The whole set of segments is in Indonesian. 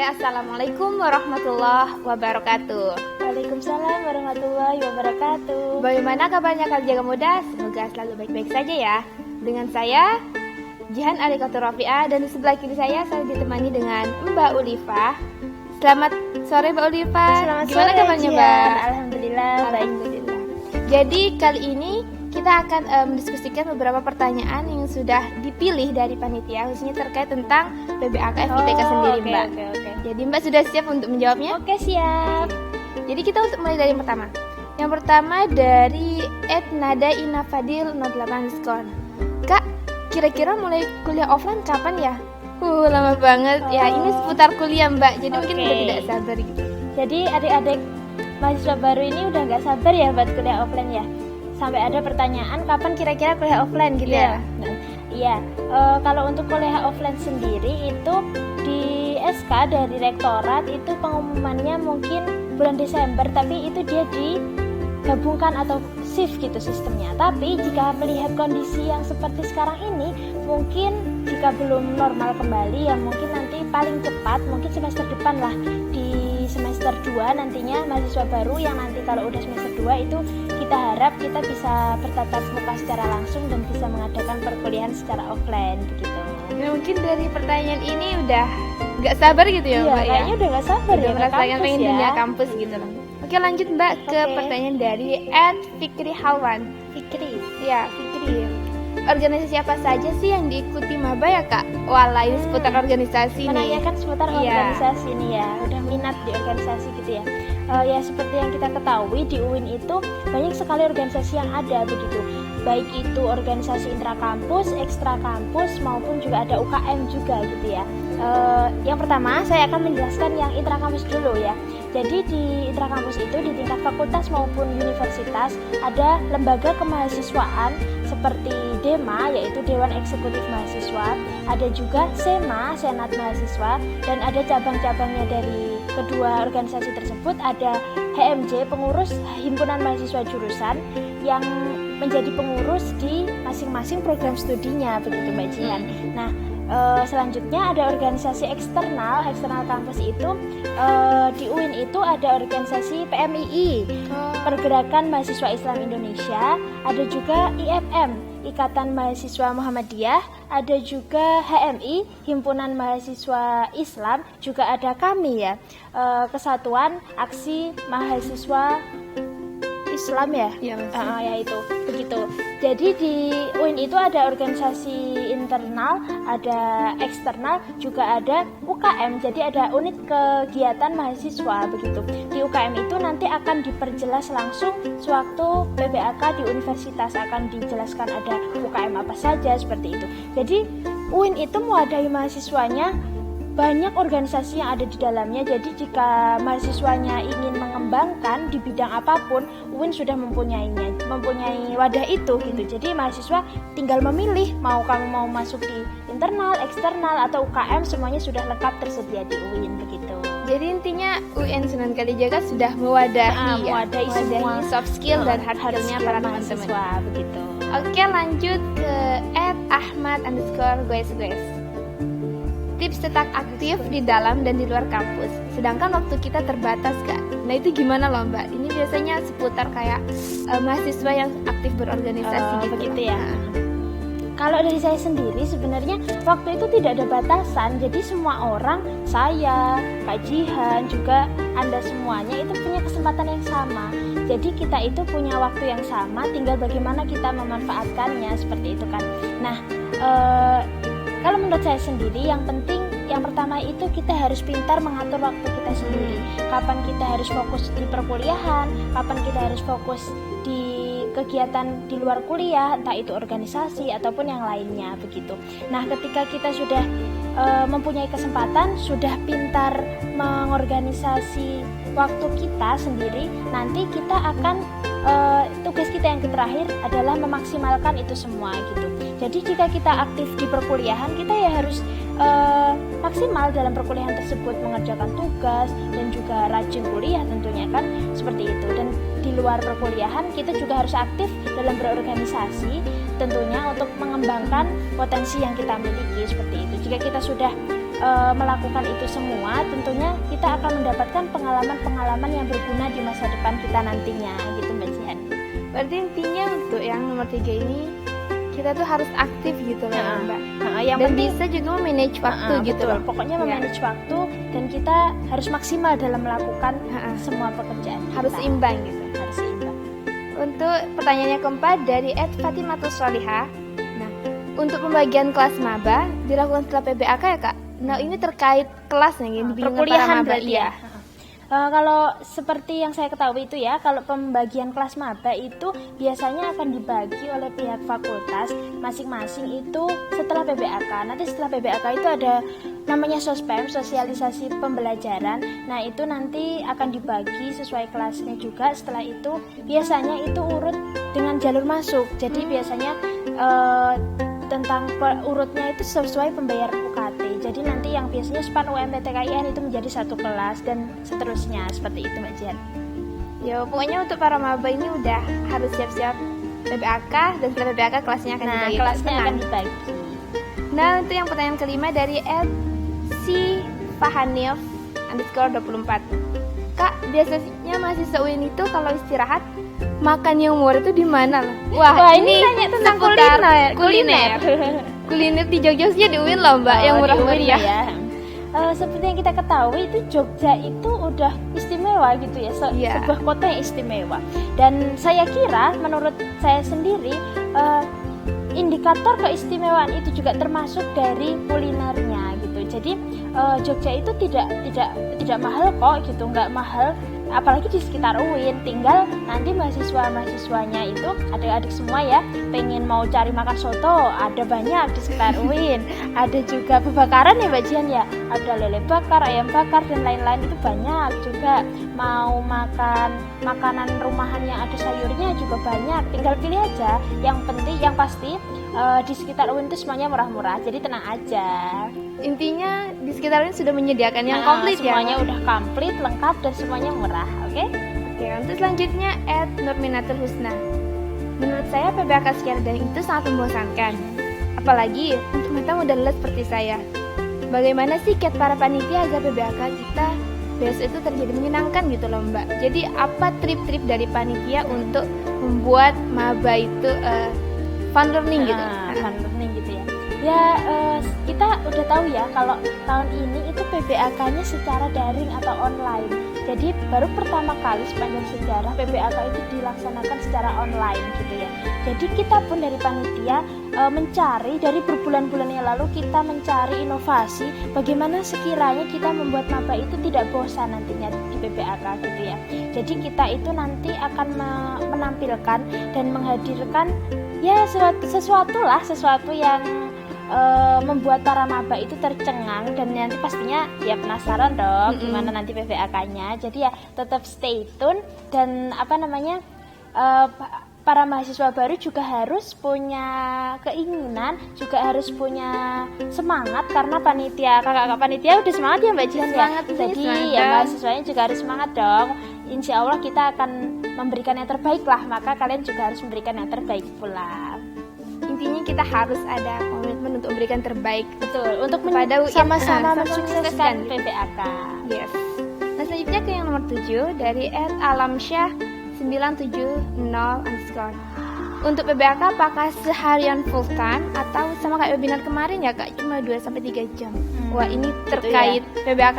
Assalamualaikum warahmatullahi wabarakatuh. Waalaikumsalam warahmatullahi wabarakatuh. Bagaimana kabarnya Kaljaga Muda? Semoga selalu baik-baik saja ya. Dengan saya Jihan Alikatur Rafi'ah, dan di sebelah kiri saya ditemani dengan Mbak Ulifah. Selamat sore Mbak Ulifah. Gimana kabarnya Mbak? Alhamdulillah baik. Jadi kali ini kita akan mendiskusikan beberapa pertanyaan yang sudah dipilih dari panitia, khususnya terkait tentang PBAK FITK sendiri, Mbak. Oke. Jadi Mbak sudah siap untuk menjawabnya? Oke, siap. Jadi kita untuk mulai dari yang pertama. Yang pertama dari @nadainafadil08 Kak, kira-kira mulai kuliah offline kapan ya? Lama banget. Ya, ini seputar kuliah, Mbak. Jadi mungkin udah tidak sabar gitu. Jadi adik-adik mahasiswa baru ini udah nggak sabar ya buat kuliah offline ya? Sampai ada pertanyaan kapan kira-kira kuliah offline gitu ya? Iya. Kalau untuk kuliah offline sendiri itu di SK dari rektorat itu pengumumannya mungkin bulan Desember, tapi itu dia digabungkan atau shift gitu sistemnya. Tapi jika melihat kondisi yang seperti sekarang ini, mungkin jika belum normal kembali ya mungkin nanti paling cepat mungkin semester depan lah, di semester 2 nantinya mahasiswa baru yang nanti kalau udah semester 2 itu kita harap kita bisa bertatap muka secara langsung dan bisa mengadakan perkuliahan secara offline begitu. Ya, mungkin dari pertanyaan ini udah nggak sabar gitu ya, Mbak ya? Kayaknya udah nggak sabar udah ya merasakan pengen ya. dunia kampus gitu loh. Oke, lanjut Mbak ke pertanyaan dari @Fikri Halwan. Fikri. Ya, Fikri. Organisasi apa saja sih yang diikuti maba ya Kak? Walah, ini seputar organisasi nih. Menanyakan seputar organisasi nih ya, udah minat di organisasi gitu ya. Ya seperti yang kita ketahui di UIN itu banyak sekali organisasi yang ada begitu. Baik itu organisasi intrakampus, ekstra kampus maupun juga ada UKM juga gitu ya. Yang pertama saya akan menjelaskan yang intrakampus dulu ya. Jadi di intrakampus itu di tingkat fakultas maupun universitas ada lembaga kemahasiswaan seperti DEMA yaitu Dewan Eksekutif Mahasiswa, ada juga SEMA, Senat Mahasiswa, dan ada cabang-cabangnya dari kedua organisasi tersebut. Ada HMJ, pengurus Himpunan Mahasiswa Jurusan yang menjadi pengurus di masing-masing program studinya begitu Mbak Jihan. Nah, selanjutnya ada organisasi eksternal kampus itu di UIN itu ada organisasi PMII, Pergerakan Mahasiswa Islam Indonesia, ada juga IMM, Ikatan Mahasiswa Muhammadiyah, ada juga HMI, Himpunan Mahasiswa Islam, juga ada kami ya, Kesatuan Aksi Mahasiswa Islam ya, ya itu begitu. Jadi di UIN itu ada organisasi internal, ada eksternal, juga ada UKM. Jadi ada unit kegiatan mahasiswa begitu. Di UKM itu nanti akan diperjelas langsung sewaktu PBAK di universitas, akan dijelaskan ada UKM apa saja seperti itu. Jadi UIN itu mewadahi mahasiswanya, banyak organisasi yang ada di dalamnya. Jadi jika mahasiswanya ingin mengembangkan di bidang apapun, UIN sudah mempunyai wadah itu gitu. Jadi mahasiswa tinggal memilih mau masuk di internal, eksternal atau UKM, semuanya sudah lengkap tersedia di UIN begitu. Jadi intinya UIN Sunan Kalijaga sudah mewadahi semua soft skill dan hard skill-nya para mahasiswa begitu. Oke, lanjut ke @ahmad_guys. Tips tetap aktif di dalam dan di luar kampus, sedangkan waktu kita terbatas Kak. Nah itu gimana loh Mbak? Ini biasanya seputar kayak mahasiswa yang aktif berorganisasi begitu ya. Kalau dari saya sendiri sebenarnya waktu itu tidak ada batasan. Jadi semua orang, saya, Kak Jihan, juga Anda semuanya itu punya kesempatan yang sama. Jadi kita itu punya waktu yang sama, tinggal bagaimana kita memanfaatkannya seperti itu kan. Nah, kalau menurut saya sendiri yang penting, yang pertama itu kita harus pintar mengatur waktu kita sendiri. Kapan kita harus fokus di perkuliahan, kapan kita harus fokus di kegiatan di luar kuliah, entah itu organisasi ataupun yang lainnya begitu. Nah, ketika kita sudah mempunyai kesempatan, sudah pintar mengorganisasi waktu kita sendiri, nanti kita akan tugas kita yang terakhir adalah memaksimalkan itu semua gitu. Jadi jika kita aktif di perkuliahan, kita ya harus maksimal dalam perkuliahan tersebut, mengerjakan tugas dan juga rajin kuliah tentunya kan, seperti itu. Dan di luar perkuliahan kita juga harus aktif dalam berorganisasi tentunya untuk mengembangkan potensi yang kita miliki seperti itu. Jika kita sudah melakukan itu semua, tentunya kita akan mendapatkan pengalaman-pengalaman yang berguna di masa depan kita nantinya gitu Mbak Jihan. Berarti intinya untuk yang nomor 3 ini kita tuh harus aktif gitu loh Mbak. Yang Dan penting bisa juga manage waktu gitu betul. loh. Pokoknya memanage waktu dan kita harus maksimal dalam melakukan semua pekerjaan. Harus kita. imbang gitu. Harus imbang. Untuk pertanyaannya keempat dari @Fatimatus Solihah. Nah, untuk pembagian kelas maba dilakukan setelah PBAK ya Kak? Nah ini terkait kelas nih, dibingungkan para perkuliahan maba. berarti ya. Kalau seperti yang saya ketahui itu ya, kalau pembagian kelas maba itu biasanya akan dibagi oleh pihak fakultas masing-masing itu setelah PBAK. Nanti setelah PBAK itu ada namanya sospem, sosialisasi pembelajaran. Nah itu nanti akan dibagi sesuai kelasnya juga. Setelah itu biasanya itu urut dengan jalur masuk. Jadi biasanya tentang urutnya itu sesuai pembayar UKT. Jadi nanti yang biasanya SPAN UMPTKIN itu menjadi satu kelas dan seterusnya seperti itu Mbak Jihan. Ya pokoknya untuk para maba ini udah harus siap-siap PBAK dan setelah PBAK kelasnya akan dibagi. Kelasnya akan dibagi. Nah untuk yang pertanyaan kelima dari @si_fahanif_24. Kak, biasanya mahasiswa UIN itu kalau istirahat makan yang murah itu di mana loh? Wah, ini tanya tentang kuliner. Kuliner di Jogja sih di UIN loh Mbak, yang murah-meriah ya. Seperti yang kita ketahui itu Jogja itu udah istimewa gitu ya, sebuah kota yang istimewa. Dan saya kira menurut saya sendiri indikator keistimewaan itu juga termasuk dari kulinernya gitu. Jadi Jogja itu tidak mahal kok gitu, nggak mahal. Apalagi di sekitar UIN, tinggal nanti mahasiswa-mahasiswanya itu adik-adik semua ya pengen mau cari makan soto, ada banyak di sekitar UIN. Ada juga bebakaran ya Mbak Jihan ya, ada lele bakar, ayam bakar dan lain-lain itu banyak juga. Mau makan makanan rumahan yang ada sayurnya juga banyak, tinggal pilih aja. Yang pasti di sekitar UIN itu semuanya murah-murah, jadi tenang aja. Intinya di sekitar UIN sudah menyediakan yang komplit ya. Semuanya udah komplit, lengkap dan semuanya murah, oke? Oke, untuk selanjutnya @Nurminatul Husna. Menurut saya PBAK secara daring itu sangat membosankan. Apalagi untuk mata muda lelah seperti saya. Bagaimana sih kiat para panitia agar PBAK kita besok itu terjadi menyenangkan gitu loh Mbak. Jadi apa trip-trip dari panitia untuk membuat maba itu fun learning gitu? Fun learning gitu ya. Ya kita udah tahu ya kalau tahun ini itu PBAK-nya secara daring atau online. Jadi baru pertama kali sepanjang sejarah PBAK itu dilaksanakan secara online gitu ya. Jadi kita pun dari panitia mencari dari berbulan-bulan yang lalu, kita mencari inovasi bagaimana sekiranya kita membuat maba itu tidak bosan nantinya di PBAK gitu ya. Jadi kita itu nanti akan menampilkan dan menghadirkan ya sesuatu yang membuat para maba itu tercengang dan nanti pastinya ya penasaran dong gimana nanti PBAK-nya. Jadi ya tetap stay tune dan para mahasiswa baru juga harus punya keinginan, juga harus punya semangat karena kakak-kakak panitia udah semangat ya Mbak Jihan ya. Jadi ya mahasiswanya juga harus semangat dong. Insya Allah kita akan memberikan yang terbaik lah, maka kalian juga harus memberikan yang terbaik pula. Intinya kita harus ada komitmen untuk memberikan terbaik, betul, untuk sama-sama mensukseskan PBAK. Yes. Nah selanjutnya ke yang nomor 7 dari @alamsyah970_. Untuk PBAK apakah seharian full time atau sama kayak webinar kemarin ya Kak, cuma 2-3 jam? Wah ini terkait ya. PBAK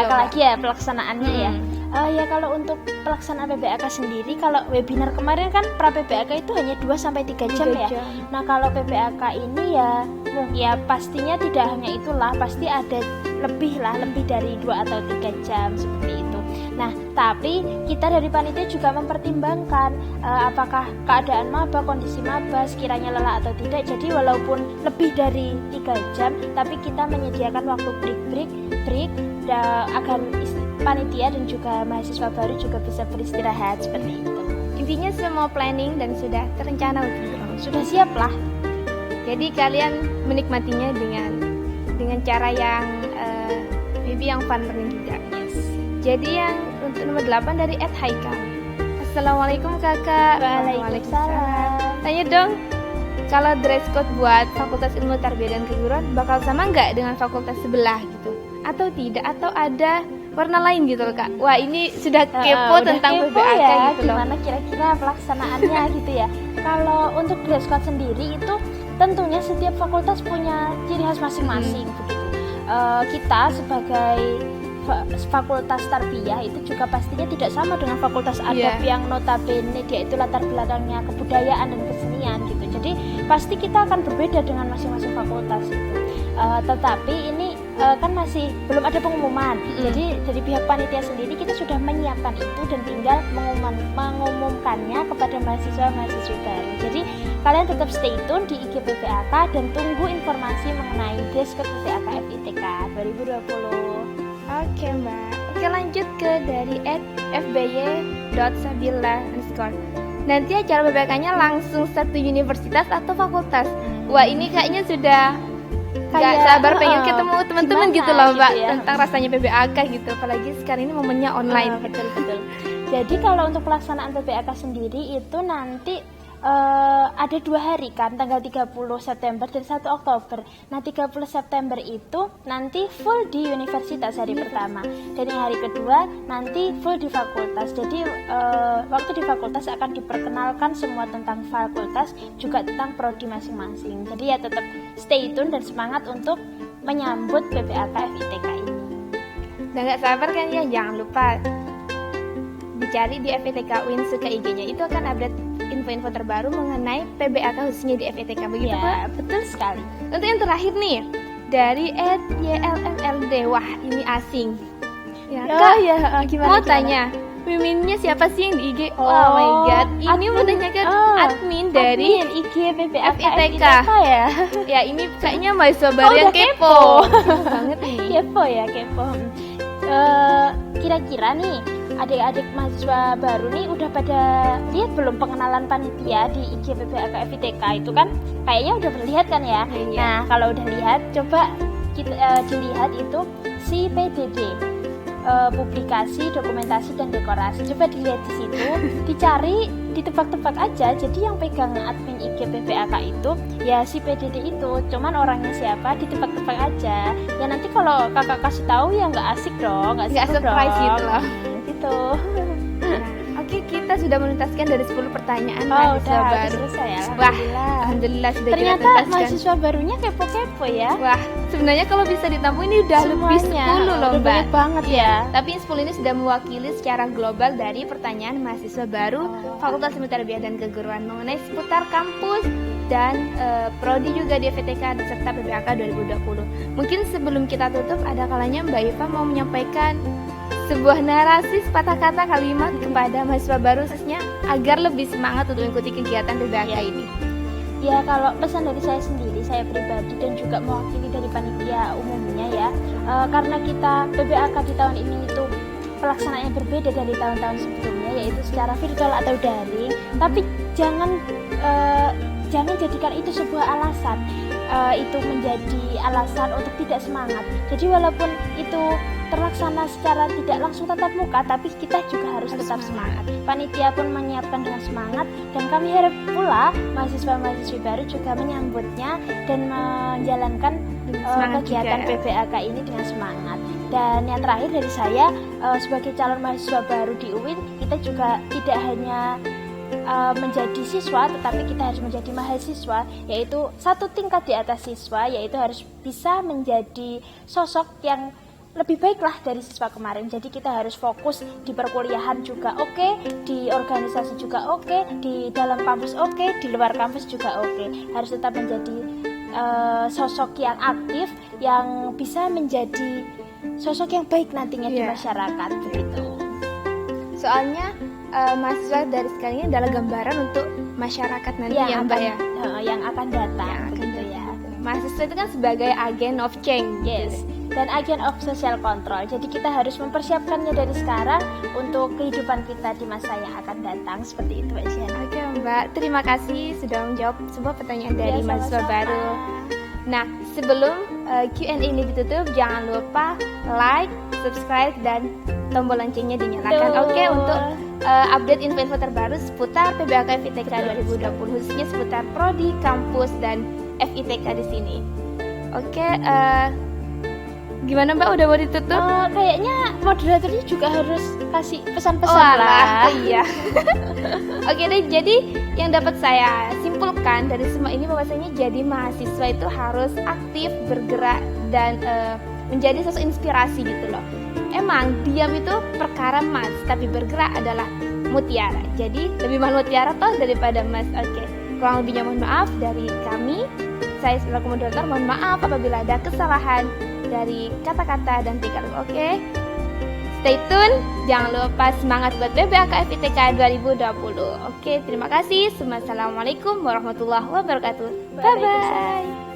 lagi ya pelaksanaannya ya. Ya kalau untuk pelaksanaan PBAK sendiri, kalau webinar kemarin kan pra PBAK itu hanya 2-3 jam ya. Nah kalau PBAK ini ya pastinya tidak hanya itulah, pasti ada lebih dari 2 atau 3 jam seperti itu. Nah tapi kita dari panitia juga mempertimbangkan apakah keadaan maba, kondisi maba sekiranya lelah atau tidak. Jadi walaupun lebih dari 3 jam, tapi kita menyediakan waktu break agar panitia dan juga mahasiswa baru juga bisa beristirahat seperti itu. Intinya semua planning dan sudah terencana sudah siap lah. Jadi kalian menikmatinya dengan cara yang maybe yang fun juga. Yes. Jadi yang untuk nomor 8 dari @Haikal. Assalamualaikum kakak. Waalaikumsalam. Tanya dong, kalau dress code buat Fakultas Ilmu Tarbiyah dan Keguruan bakal sama nggak dengan fakultas sebelah gitu? Atau tidak? Atau ada warna lain gitu loh Kak? Wah ini sudah kepo Udah tentang kepo PBAK ya, gitu loh. gimana kira-kira pelaksanaannya gitu ya. Kalau untuk dress code sendiri itu tentunya setiap fakultas punya ciri khas masing-masing begitu. Kita sebagai fakultas tarbiyah itu juga pastinya tidak sama dengan fakultas adab yang notabene dia itu latar belakangnya kebudayaan dan kesenian gitu. Jadi pasti kita akan berbeda dengan masing-masing fakultas itu. Tetapi ini kan masih belum ada pengumuman. Jadi dari pihak panitia sendiri kita sudah menyiapkan itu dan tinggal mengumumkannya kepada mahasiswa-mahasiswi baru. Jadi kalian tetap stay tune di IG PBAK dan tunggu informasi mengenai dress code PBAK FITK 2020. Oke Mbak. Oke lanjut ke dari @fby.sabila_. Nanti acara PBAK-nya langsung satu universitas atau fakultas? Wah ini kayaknya sudah gak sabar pengen ketemu teman-teman gitu loh Mbak gitu ya. tentang rasanya PBAK gitu. Apalagi sekarang ini momennya online. Betul. Jadi kalau untuk pelaksanaan PBAK sendiri itu nanti ada 2 hari kan, tanggal 30 September dan 1 Oktober. Nah 30 September itu nanti full di universitas hari pertama, dan yang hari kedua nanti full di fakultas. Jadi waktu di fakultas akan diperkenalkan semua tentang fakultas, juga tentang prodi masing-masing. Jadi ya tetap stay tune dan semangat untuk menyambut PBAK FITK ini. Udah gak sabar kan ya, jangan lupa dicari di FITK UIN suka IG-nya, itu akan update info-info terbaru mengenai PBAK khususnya di FITK begitu Ya, Pak? betul sekali. Untuk yang terakhir nih dari @YLLD, wah ini asing. Ya, Kak, Gimana? mau tanya, miminnya siapa sih yang di IG? Oh, Oh my god, ini admin. menanyakan admin dari IG PBAK FITK. ya. Ya ini kayaknya mahasiswa baru Oh, yang udah kepo. Banget nih. Kepo. Kira-kira nih adik-adik mahasiswa baru nih udah pada lihat belum pengenalan panitia di IG PBAK FITK itu kan kayaknya udah berlihat kan ya. Iya. Nah kalau udah lihat coba kita dilihat itu si PDD, publikasi, dokumentasi dan dekorasi. Coba dilihat di situ, dicari, ditebak-tebak aja. Jadi yang pegang admin IG PBAK itu ya si PDD itu. Cuman orangnya siapa ditebak-tebak aja. Ya nanti kalau kakak kasih tahu ya nggak asik dong, Nggak surprise gitu loh. Gitu. Oke, kita sudah menuntaskan dari 10 pertanyaan Oh, mahasiswa udah baru. selesai ya. Wah, Alhamdulillah. alhamdulillah sudah kita Ternyata tuntaskan. mahasiswa barunya kepo-kepo ya. Wah, sebenarnya kalau bisa ditampung ini udah lebih 10 loh udah Mbak. banyak banget ya. Tapi yang 10 ini sudah mewakili secara global dari pertanyaan mahasiswa baru Fakultas Ilmu Tarbiyah dan Keguruan mengenai seputar kampus dan prodi juga di FITK serta PBAK 2020. Mungkin sebelum kita tutup ada kalanya Mbak Iva mau menyampaikan sebuah narasi sepatah kata kalimat kepada mahasiswa baru khususnya agar lebih semangat untuk mengikuti kegiatan PBAK ini. Ya kalau pesan dari saya sendiri, saya pribadi dan juga mewakili dari panitia umumnya ya, karena kita PBAK di tahun ini itu pelaksanaannya berbeda dari tahun-tahun sebelumnya, yaitu secara virtual atau daring. Tapi jangan jadikan itu sebuah alasan, itu menjadi alasan untuk tidak semangat. Jadi walaupun itu terlaksana secara tidak langsung tatap muka, tapi kita juga harus tetap semangat. Panitia pun menyiapkan dengan semangat, dan kami harap pula mahasiswa-mahasiswi baru juga menyambutnya dan menjalankan kegiatan PBAK ini dengan semangat. Dan yang terakhir dari saya, sebagai calon mahasiswa baru di UIN, kita juga tidak hanya menjadi siswa, tetapi kita harus menjadi mahasiswa, yaitu satu tingkat di atas siswa, yaitu harus bisa menjadi sosok yang lebih baiklah dari siswa kemarin. Jadi kita harus fokus di perkuliahan juga oke, di organisasi juga oke, di dalam kampus oke, di luar kampus juga oke. Harus tetap menjadi sosok yang aktif, yang bisa menjadi sosok yang baik nantinya di masyarakat begitu. Soalnya mahasiswa dari sekarang ini adalah gambaran untuk masyarakat nanti yang Mbak ya. Yang akan datang begitu ya. Mahasiswa itu kan sebagai agen of change. Yes. Dan agen of social control. Jadi kita harus mempersiapkannya dari sekarang untuk kehidupan kita di masa yang akan datang, seperti itu Mbak Siana. Oke Mbak, terima kasih sudah menjawab sebuah pertanyaan dari mahasiswa baru. Nah, sebelum Q&A ini ditutup, jangan lupa like, subscribe, dan tombol loncengnya dinyalakan. Oke, untuk update info-info terbaru seputar PBAK FITK 2020, khususnya seputar prodi, kampus, dan FITK di sini. Oke, gimana Mbak, udah mau ditutup? Kayaknya moderatornya juga harus kasih pesan-pesan lah. Iya. Oke deh, jadi yang dapat saya simpulkan dari semua ini bahwasanya jadi mahasiswa itu harus aktif, bergerak, dan menjadi sosok inspirasi gitu loh. Emang diam itu perkara emas, tapi bergerak adalah mutiara. Jadi lebih mahal mutiara toh daripada emas. Oke, kurang lebihnya mohon maaf dari kami. Saya selaku moderator mohon maaf apabila ada kesalahan dari kata-kata dan tingkah laku. Oke, stay tune, jangan lupa semangat buat PBAK FITK 2020. Oke, terima kasih. Assalamualaikum warahmatullahi wabarakatuh. Bye bye.